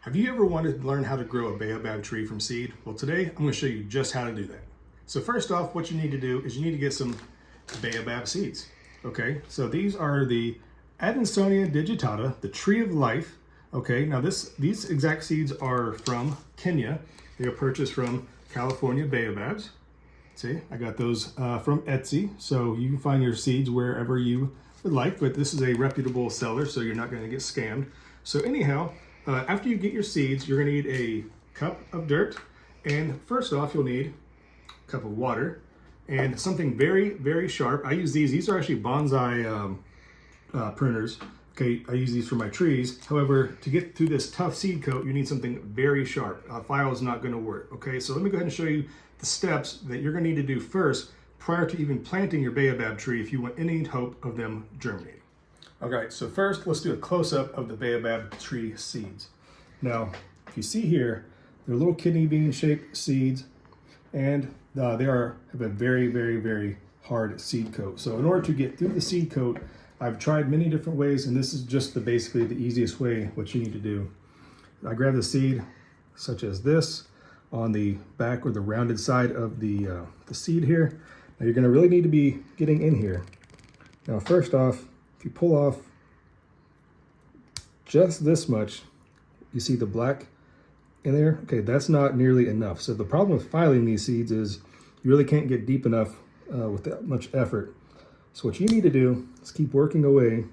Have you ever wanted to learn how to grow a baobab tree from seed? Well, today I'm going to show you just how to do that. So first off, what you need to do is you need to get some baobab seeds. Okay, so these are the adansonia digitata, the tree of life. Okay, now these exact seeds are from Kenya. They are purchased from California baobabs. See, I got those from Etsy, so you can find your seeds wherever you would like, but this is a reputable seller, so you're not going to get scammed. So anyhow, after you get your seeds, you're going to need a cup of dirt, and first off, you'll need a cup of water and something very, very sharp. I use these. These are actually bonsai pruners. Okay, I use these for my trees. However, to get through this tough seed coat, you need something very sharp. A file is not going to work. Okay, so let me go ahead and show you the steps that you're going to need to do first prior to even planting your baobab tree if you want any hope of them germinating. All right, so first let's do a close-up of the baobab tree seeds. Now, if you see here, they're little kidney bean shaped seeds, and they have a very, very, very hard seed coat. So in order to get through the seed coat, I've tried many different ways, and this is just basically the easiest way what you need to do. I grab the seed such as this on the back or the rounded side of the seed here. Now you're gonna really need to be getting in here. Now first off, if you pull off just this much, you see the black in there? Okay, that's not nearly enough. So the problem with filing these seeds is you really can't get deep enough with that much effort. So what you need to do is keep working away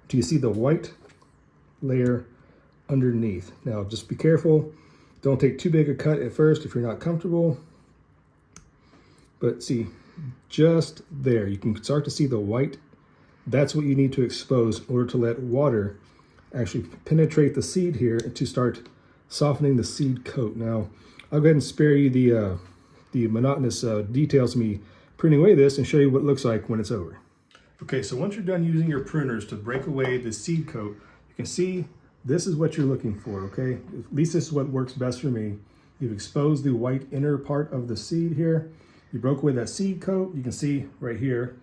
until you see the white layer underneath. Now just be careful. Don't take too big a cut at first if you're not comfortable. But see, just there, you can start to see the white. That's what you need to expose in order to let water actually penetrate the seed here and to start softening the seed coat. Now, I'll go ahead and spare you the monotonous details of me pruning away this and show you what it looks like when it's over. Okay, so once you're done using your pruners to break away the seed coat, you can see this is what you're looking for, okay? At least this is what works best for me. You've exposed the white inner part of the seed here. You broke away that seed coat. You can see right here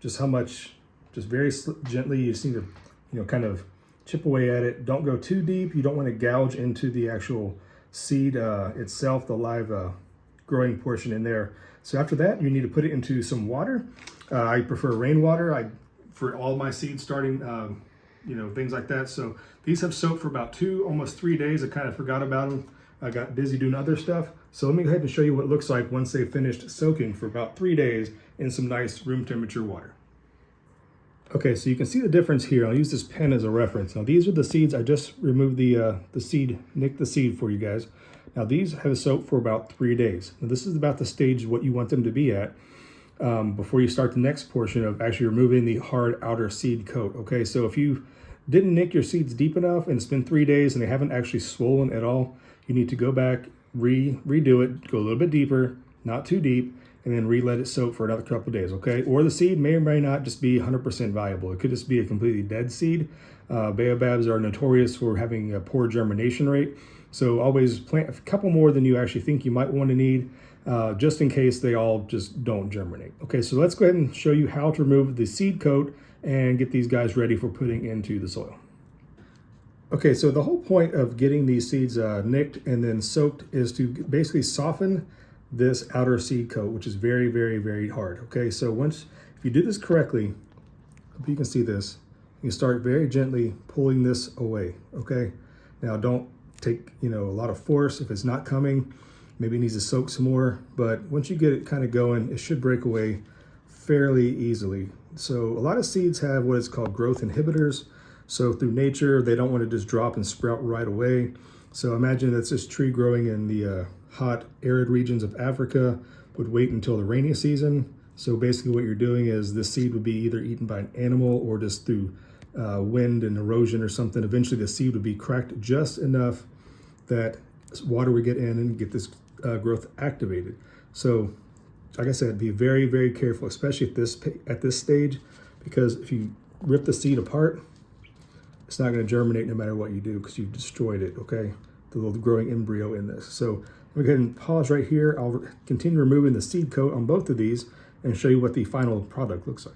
just how much, just very gently, you just need to, kind of chip away at it. Don't go too deep. You don't want to gouge into the actual seed itself, the live growing portion in there. So after that, you need to put it into some water. I prefer rainwater for all my seeds starting, things like that. So these have soaked for about almost 3 days. I kind of forgot about them. I got busy doing other stuff. So let me go ahead and show you what it looks like once they've finished soaking for about 3 days in some nice room temperature water. Okay, so you can see the difference here. I'll use this pen as a reference. Now these are the seeds. I just removed the seed, nicked the seed for you guys. Now these have soaked for about 3 days. Now this is about the stage what you want them to be at before you start the next portion of actually removing the hard outer seed coat. Okay, so if you didn't nick your seeds deep enough and it's been 3 days and they haven't actually swollen at all, you need to go back, redo it, go a little bit deeper, not too deep, and then let it soak for another couple of days, okay? Or the seed may or may not just be 100% viable. It could just be a completely dead seed. Baobabs are notorious for having a poor germination rate. So always plant a couple more than you actually think you might want to need, just in case they all just don't germinate. Okay, so let's go ahead and show you how to remove the seed coat and get these guys ready for putting into the soil. Okay, so the whole point of getting these seeds nicked and then soaked is to basically soften this outer seed coat, which is very, very, very hard. Okay, so if you do this correctly, hope you can see this, you start very gently pulling this away, okay? Now don't take, a lot of force. If it's not coming, maybe it needs to soak some more, but once you get it kind of going, it should break away fairly easily. So a lot of seeds have what is called growth inhibitors. So through nature, they don't want to just drop and sprout right away. So imagine that's this tree growing in the hot, arid regions of Africa, would wait until the rainy season. So basically what you're doing is this seed would be either eaten by an animal or just through wind and erosion or something. Eventually the seed would be cracked just enough that water would get in and get this growth activated. So like I said, be very, very careful, especially at this stage, because if you rip the seed apart, it's not going to germinate no matter what you do because you've destroyed it, okay? The little growing embryo in this. So let me go ahead and pause right here. I'll continue removing the seed coat on both of these and show you what the final product looks like.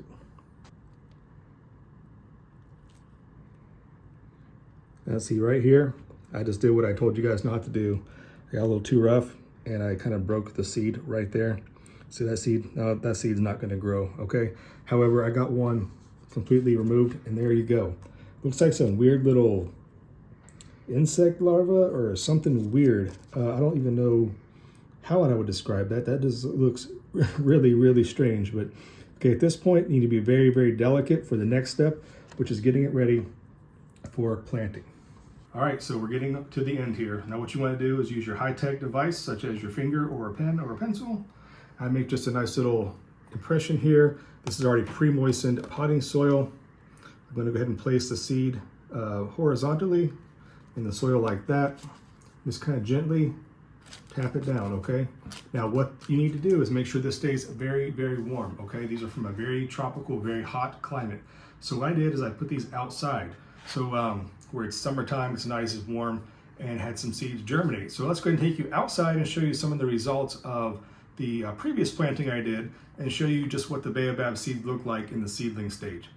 Now see right here, I just did what I told you guys not to do. I got a little too rough and I kind of broke the seed right there. See that seed? No, that seed's not gonna grow, okay? However, I got one completely removed and there you go. Looks like some weird little insect larva or something weird. I don't even know how I would describe that. That just looks really, really strange. But okay, at this point, you need to be very, very delicate for the next step, which is getting it ready for planting. All right, so we're getting up to the end here. Now what you want to do is use your high-tech device, such as your finger or a pen or a pencil. I make just a nice little impression here. This is already pre-moistened potting soil. I'm going to go ahead and place the seed horizontally in the soil like that. Just kind of gently tap it down, okay? Now what you need to do is make sure this stays very, very warm, okay? These are from a very tropical, very hot climate. So what I did is I put these outside. So where it's summertime, it's nice, it's warm, and had some seeds germinate. So let's go ahead and take you outside and show you some of the results of the previous planting I did and show you just what the baobab seed looked like in the seedling stage.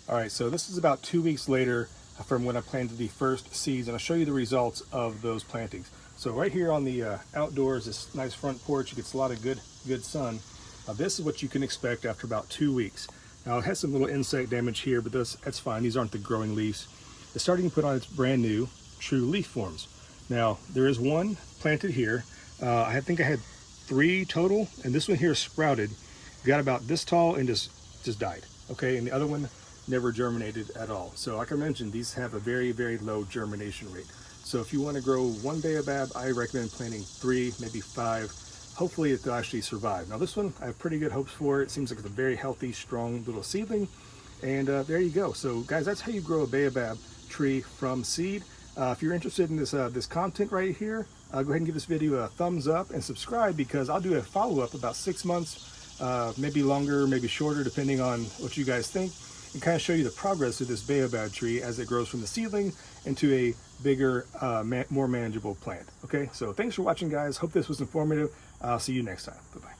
All right, so this is about 2 weeks later from when I planted the first seeds, and I'll show you the results of those plantings. So right here on the outdoors, this nice front porch, it gets a lot of good sun. This is what you can expect after about 2 weeks. Now it has some little insect damage here, but that's fine. These aren't the growing leaves. It's starting to put on its brand new true leaf forms. Now there is one planted here. I think I had 3 total, and this one here sprouted, got about this tall and just died. Okay, and the other one never germinated at all. So like I mentioned, these have a very, very low germination rate. So if you want to grow one baobab, I recommend planting 3, maybe 5. Hopefully it'll actually survive. Now this one, I have pretty good hopes for. It seems like it's a very healthy, strong little seedling. And there you go. So guys, that's how you grow a baobab tree from seed. If you're interested in this content right here, go ahead and give this video a thumbs up and subscribe, because I'll do a follow-up about 6 months, maybe longer, maybe shorter, depending on what you guys think, and kind of show you the progress of this baobab tree as it grows from the seedling into a bigger, more manageable plant. Okay, so thanks for watching, guys. Hope this was informative. I'll see you next time. Bye-bye.